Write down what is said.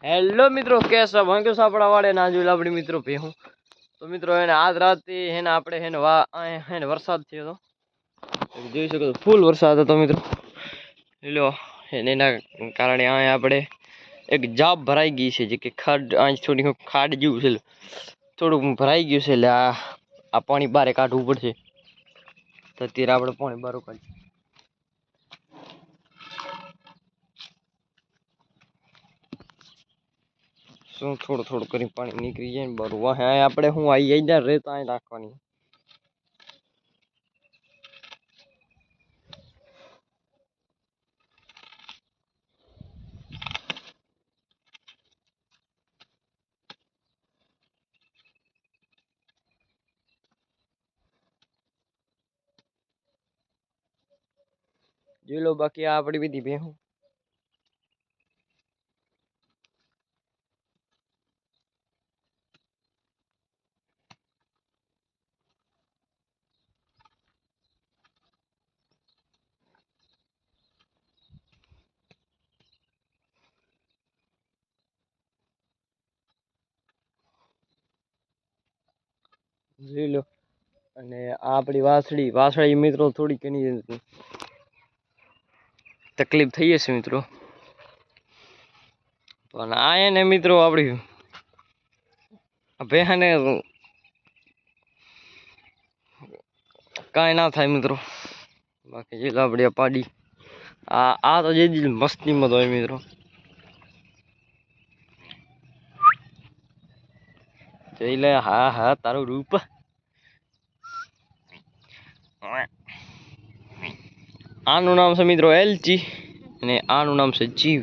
Hello મિત્રો, કેસા ભાંગ્યો સાપડા વાળે ના જોઈ આપણી મિત્રો ભેહું. તો મિત્રો એને આજ રાતથી હેને આપણે હેને હેને વરસાદ થયો હતો, જોઈ શકો છો ફૂલ વરસાદ હતો મિત્રો. લો એના કારણે અહીંયા આપણે એક જાપ ભરાઈ ગઈ છે, જે કે ખાડ અહીં થોડી ખાડ જેવું છે, થોડુંક ભરાઈ ગયું છે. એટલે આ પાણી બારે કાઢવું પડશે. તો અત્યારે આપણે પાણી બાર કાઢીએ. શું થોડું થોડું કરી પાણી નીકળી જાય ને બરોબર. હા આપણે હું આવી જાય રેત અહીં રાખવાની. જોઈ લો, બાકી આ આપણી બધી ભેહું. જોઈ લો, અને આ આપણી વાસળી મિત્રો થોડીક એની તકલીફ થઈ હશે મિત્રો. પણ આ એને મિત્રો આપણી ભેહાને કાંઈ ના થાય મિત્રો. બાકી જે આપણી પાડી આ તો જે મસ્તીમાં તો હોય મિત્રો. જોઈ લે, હા હા તારું રૂપ. આનું નામ છે મિત્રો એલચી, અને આનું નામ છે જીવ.